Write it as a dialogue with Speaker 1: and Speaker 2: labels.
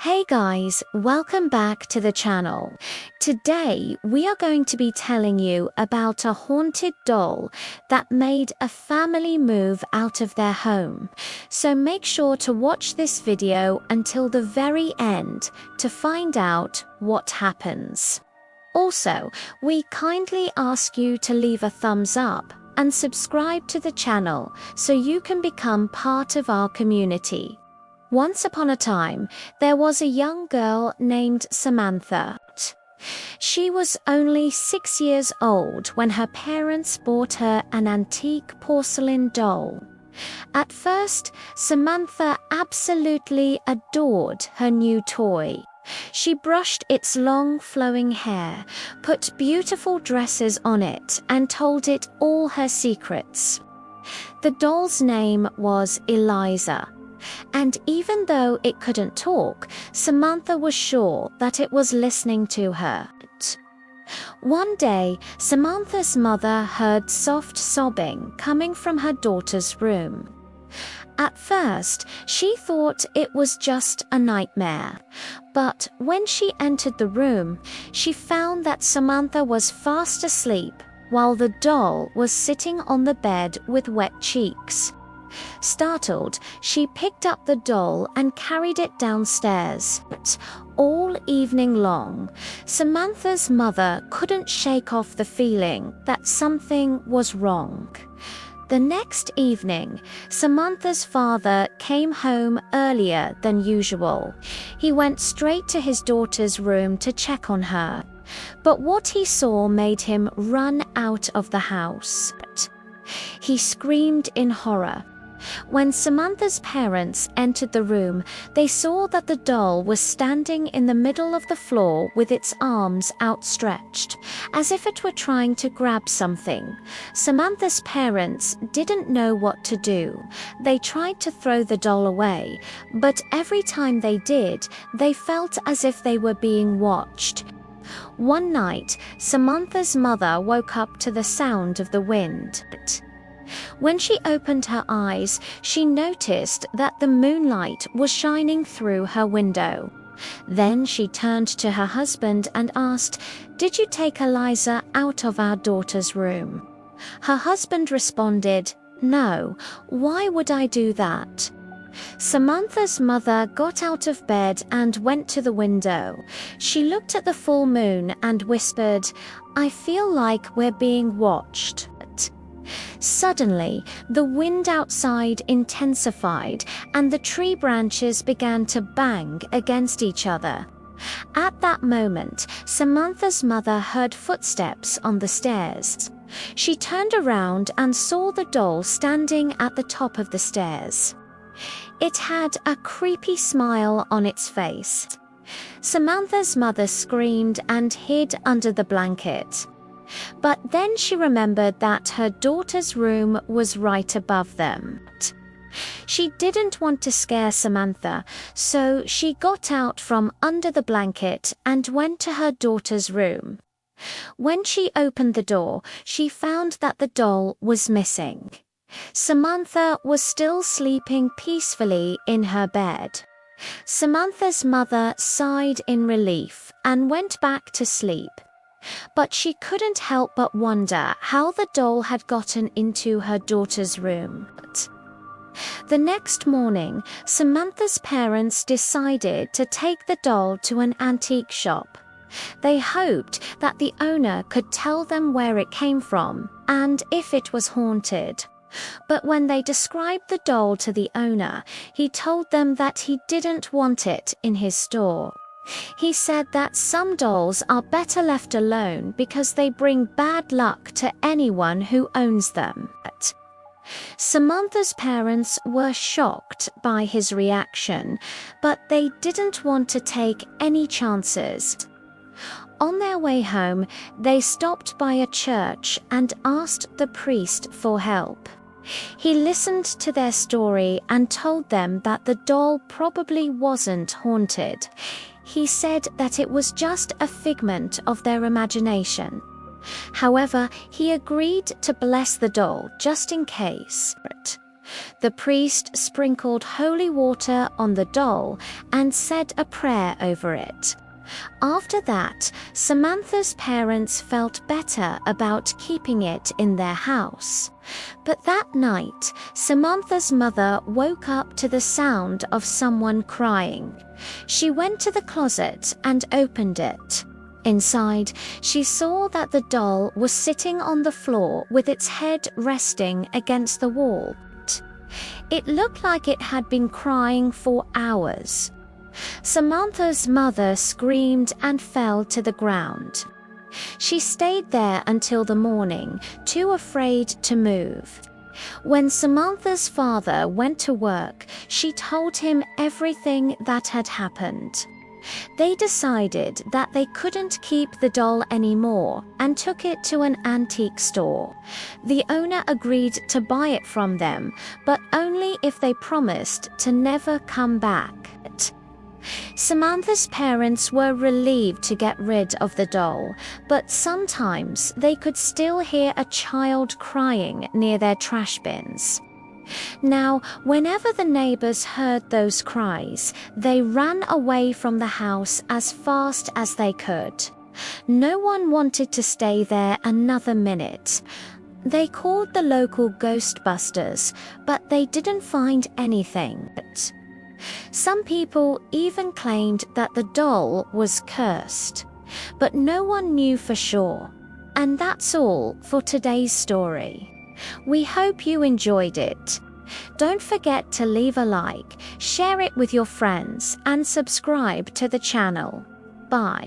Speaker 1: Hey guys, welcome back to the channel. Today we are going to be telling you about a haunted doll that made a family move out of their home. So make sure to watch this video until the very end to find out what happens. Also, we kindly ask you to leave a thumbs up and subscribe to the channel so you can become part of our community. Once upon a time, there was a young girl named Samantha. She was only 6 years old when her parents bought her an antique porcelain doll. At first, Samantha absolutely adored her new toy. She brushed its long flowing hair, put beautiful dresses on it, and told it all her secrets. The doll's name was Eliza. And even though it couldn't talk, Samantha was sure that it was listening to her. One day, Samantha's mother heard soft sobbing coming from her daughter's room. At first, she thought it was just a nightmare. But when she entered the room, she found that Samantha was fast asleep while the doll was sitting on the bed with wet cheeks. Startled, she picked up the doll and carried it downstairs. All evening long, Samantha's mother couldn't shake off the feeling that something was wrong. The next evening, Samantha's father came home earlier than usual. He went straight to his daughter's room to check on her. But what he saw made him run out of the house. He screamed in horror. When Samantha's parents entered the room, they saw that the doll was standing in the middle of the floor with its arms outstretched, as if it were trying to grab something. Samantha's parents didn't know what to do. They tried to throw the doll away, but every time they did, they felt as if they were being watched. One night, Samantha's mother woke up to the sound of the wind. When she opened her eyes, she noticed that the moonlight was shining through her window. Then she turned to her husband and asked, "Did you take Eliza out of our daughter's room?" Her husband responded, "No, why would I do that?" Samantha's mother got out of bed and went to the window. She looked at the full moon and whispered, "I feel like we're being watched." Suddenly, the wind outside intensified and the tree branches began to bang against each other. At that moment, Samantha's mother heard footsteps on the stairs. She turned around and saw the doll standing at the top of the stairs. It had a creepy smile on its face. Samantha's mother screamed and hid under the blanket. But then she remembered that her daughter's room was right above them. She didn't want to scare Samantha, so she got out from under the blanket and went to her daughter's room. When she opened the door, she found that the doll was missing. Samantha was still sleeping peacefully in her bed. Samantha's mother sighed in relief and went back to sleep. But she couldn't help but wonder how the doll had gotten into her daughter's room. The next morning, Samantha's parents decided to take the doll to an antique shop. They hoped that the owner could tell them where it came from and if it was haunted. But when they described the doll to the owner, he told them that he didn't want it in his store. He said that some dolls are better left alone because they bring bad luck to anyone who owns them. Samantha's parents were shocked by his reaction, but they didn't want to take any chances. On their way home, they stopped by a church and asked the priest for help. He listened to their story and told them that the doll probably wasn't haunted. He said that it was just a figment of their imagination. However, he agreed to bless the doll just in case. The priest sprinkled holy water on the doll and said a prayer over it. After that, Samantha's parents felt better about keeping it in their house. But that night, Samantha's mother woke up to the sound of someone crying. She went to the closet and opened it. Inside, she saw that the doll was sitting on the floor with its head resting against the wall. It looked like it had been crying for hours. Samantha's mother screamed and fell to the ground. She stayed there until the morning, too afraid to move. When Samantha's father went to work, she told him everything that had happened. They decided that they couldn't keep the doll anymore and took it to an antique store. The owner agreed to buy it from them, but only if they promised to never come back. Samantha's parents were relieved to get rid of the doll, but sometimes they could still hear a child crying near their trash bins. Now, whenever the neighbors heard those cries, they ran away from the house as fast as they could. No one wanted to stay there another minute. They called the local Ghostbusters, but they didn't find anything. Some people even claimed that the doll was cursed, but no one knew for sure. And that's all for today's story. We hope you enjoyed it. Don't forget to leave a like, share it with your friends, and subscribe to the channel. Bye.